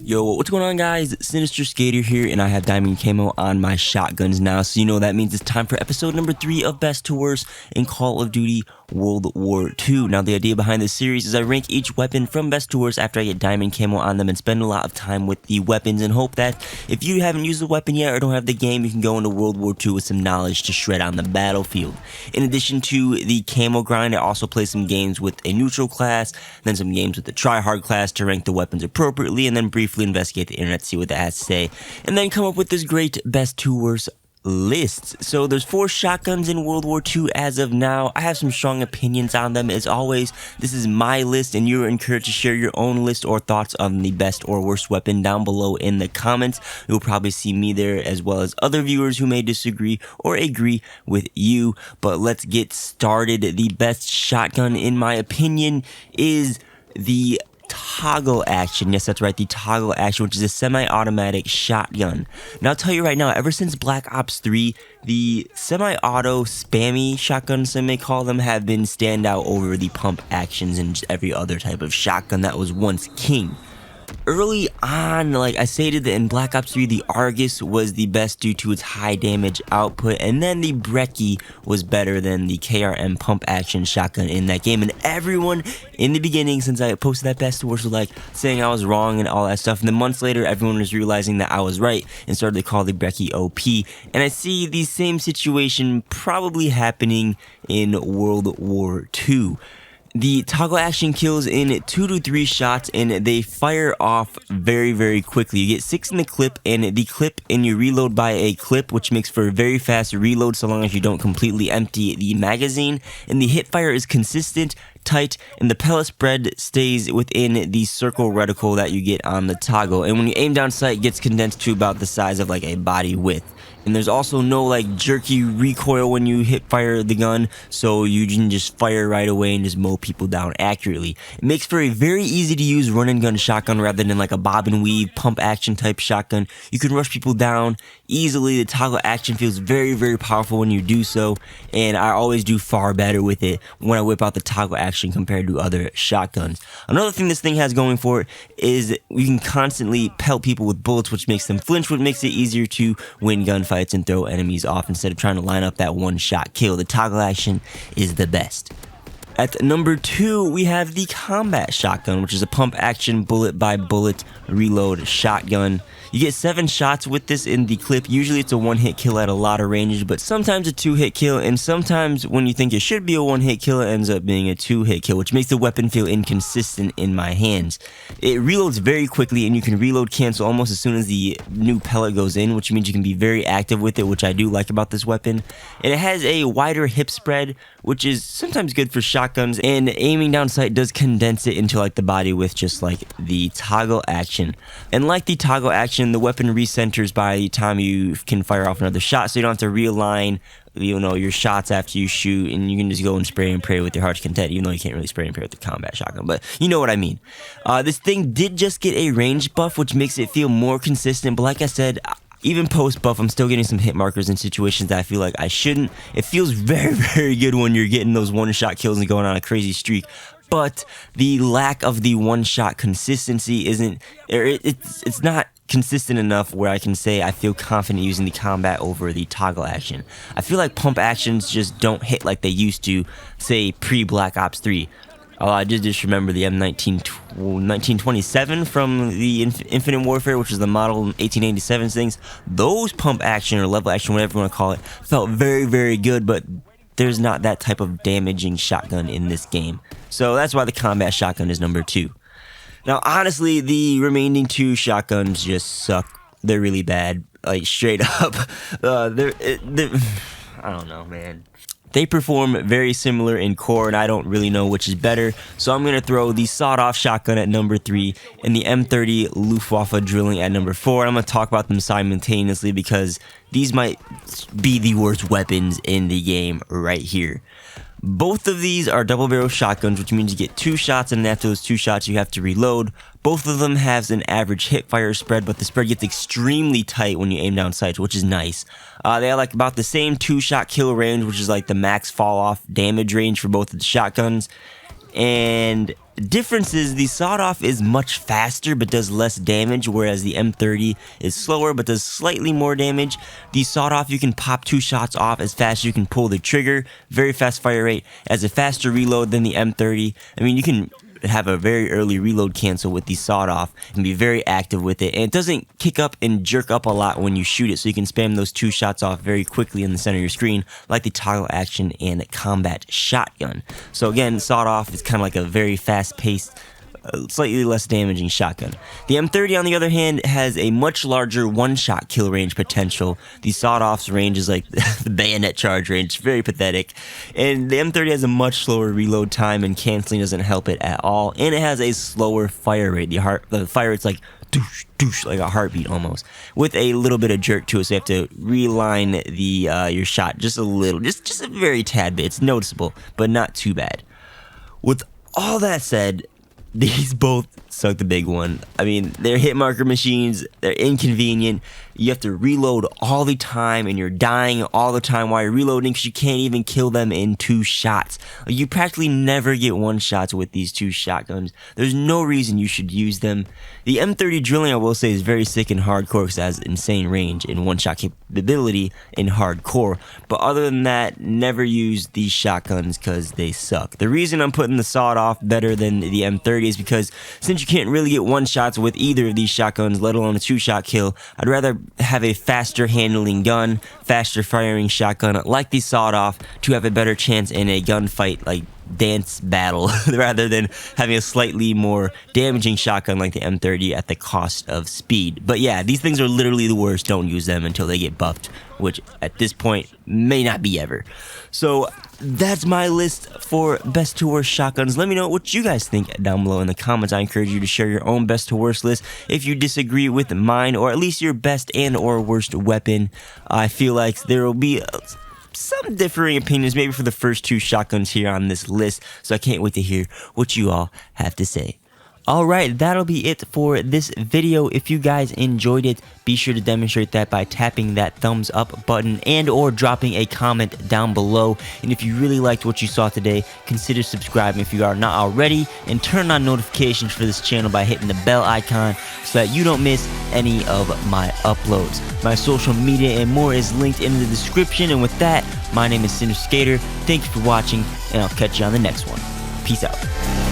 Yo, what's going on, guys? Sinister Skater here, and I have Diamond Camo on my shotguns now, so you know that means it's time for episode number 3 of Best to Worst in Call of Duty World War II. Now, the idea behind this series is I rank each weapon from best to worst after I get Diamond Camo on them and spend a lot of time with the weapons and hope that if you haven't used the weapon yet or don't have the game, you can go into World War II with some knowledge to shred on the battlefield. In addition to the camo grind, I also play some games with a neutral class, then some games with the try-hard class to rank the weapons appropriately, and then briefly investigate the internet, see what that has to say, and then come up with this great best to worst lists. So there's 4 shotguns in World War II as of now. I have some strong opinions on them. As always, this is my list, and you're encouraged to share your own list or thoughts on the best or worst weapon down below in the comments. You'll probably see me there as well as other viewers who may disagree or agree with you. But let's get started. The best shotgun, in my opinion, is the toggle action. Yes, that's right, the toggle action, which is a semi-automatic shotgun. Now, I'll tell you right now, ever since Black Ops 3, the semi-auto spammy shotguns, some may call them, have been standout over the pump actions and just every other type of shotgun that was once king. Early on, like I stated, that in Black Ops 3, the Argus was the best due to its high damage output, and then the Brecci was better than the KRM pump action shotgun in that game. And everyone in the beginning, since I posted that best to worst, was like saying I was wrong and all that stuff. And then months later, everyone was realizing that I was right and started to call the Brecci OP. And I see the same situation probably happening in World War II. The toggle action kills in 2 to 3 shots, and they fire off very, very quickly. You get 6 in the clip, and you reload by a clip, which makes for a very fast reload so long as you don't completely empty the magazine. And the hip fire is consistent, tight, and the pellet spread stays within the circle reticle that you get on the toggle. And when you aim down sight, it gets condensed to about the size of like a body width. And there's also no like jerky recoil when you hip fire the gun, so you can just fire right away and just mow people down accurately. It makes for a very easy to use run and gun shotgun rather than like a bob and weave pump action type shotgun. You can rush people down easily. The toggle action feels very, very powerful when you do so, and I always do far better with it when I whip out the toggle action compared to other shotguns. Another thing this thing has going for it is you can constantly pelt people with bullets, which makes them flinch, which makes it easier to win gunfights and throw enemies off instead of trying to line up that one-shot kill. The toggle action is the best. At number 2, we have the combat shotgun, which is a pump action bullet by bullet reload shotgun. You get 7 shots with this in the clip. Usually it's a 1-hit kill at a lot of ranges, but sometimes a 2-hit kill, and sometimes when you think it should be a 1-hit kill, it ends up being a 2-hit kill, which makes the weapon feel inconsistent in my hands. It reloads very quickly, and you can reload cancel almost as soon as the new pellet goes in, which means you can be very active with it, which I do like about this weapon. And it has a wider hip spread, which is sometimes good for shotguns, and aiming down sight does condense it into like the body with just like the toggle action. And like the toggle action, the weapon recenters by the time you can fire off another shot, so you don't have to realign, you know, your shots after you shoot, and you can just go and spray and pray with your heart's content, even though you can't really spray and pray with the combat shotgun, but you know what I mean. This thing did just get a range buff, which makes it feel more consistent, but like I said, even post buff, I'm still getting some hit markers in situations that I feel like I shouldn't. It feels very, very good when you're getting those one-shot kills and going on a crazy streak, but the lack of the one-shot consistency isn't, it's not consistent enough where I can say I feel confident using the combat over the toggle action. I feel like pump actions just don't hit like they used to, say, pre-Black Ops 3. I did just remember the M1927 from the Infinite Warfare, which is the model 1887 things. Those pump action or level action, whatever you want to call it, felt very, very good, but there's not that type of damaging shotgun in this game. So that's why the combat shotgun is number 2. Now, honestly, the remaining 2 shotguns just suck. They're really bad, like straight up. I don't know, man. They perform very similar in core, and I don't really know which is better, so I'm going to throw the sawed-off shotgun at number 3 and the M30 Luftwaffe drilling at number 4. I'm going to talk about them simultaneously because these might be the worst weapons in the game right here. Both of these are double barrel shotguns, which means you get 2 shots, and after those 2 shots you have to reload. Both of them have an average hip fire spread, but the spread gets extremely tight when you aim down sights, which is nice. They have like about the same 2-shot kill range, which is like the max fall off damage range for both of the shotguns. And difference is the sawed-off is much faster but does less damage, whereas the M30 is slower but does slightly more damage. The sawed-off, you can pop 2 shots off as fast as you can pull the trigger, very fast fire rate, has a faster reload than the M30. I mean, you can have a very early reload cancel with the sawed-off and be very active with it, and it doesn't kick up and jerk up a lot when you shoot it, so you can spam those 2 shots off very quickly in the center of your screen, like the toggle action and combat shotgun. So again, sawed-off is kind of like a very fast-paced, slightly less damaging shotgun. The M30, on the other hand, has a much larger one-shot kill range potential. The sawed-off's range is like the bayonet charge range, very pathetic. And the M30 has a much slower reload time, and canceling doesn't help it at all. And it has a slower fire rate. The fire rate's like doosh, doosh, like a heartbeat almost, with a little bit of jerk to it, so you have to realign the your shot just a little, just a very tad bit. It's noticeable, but not too bad. With all that said, these both suck the big one. I mean, they're hit marker machines, they're inconvenient, you have to reload all the time, and you're dying all the time while you're reloading because you can't even kill them in 2 shots. You practically never get 1 shots with these 2 shotguns. There's no reason you should use them. The M30 drilling, I will say, is very sick in hardcore because it has insane range and 1-shot capability in hardcore. But other than that, never use these shotguns because they suck. The reason I'm putting the sawed-off better than the M30 is because since you can't really get 1-shots with either of these shotguns, let alone a 2-shot kill, I'd rather have a faster handling gun, faster firing shotgun like the sawed-off to have a better chance in a gunfight like dance battle rather than having a slightly more damaging shotgun like the M30 at the cost of speed. But yeah, these things are literally the worst. Don't use them until they get buffed, which at this point may not be ever. So that's my list for best to worst shotguns. Let me know what you guys think down below in the comments. I encourage you to share your own best to worst list if you disagree with mine, or at least your best and or worst weapon. I feel like there will be some differing opinions maybe for the first 2 shotguns here on this list, so I can't wait to hear what you all have to say. Alright, that'll be it for this video. If you guys enjoyed it, be sure to demonstrate that by tapping that thumbs up button and or dropping a comment down below. And if you really liked what you saw today, consider subscribing if you are not already, and turn on notifications for this channel by hitting the bell icon so that you don't miss any of my uploads. My social media and more is linked in the description. And with that, my name is Sinister Skater. Thank you for watching, and I'll catch you on the next one. Peace out.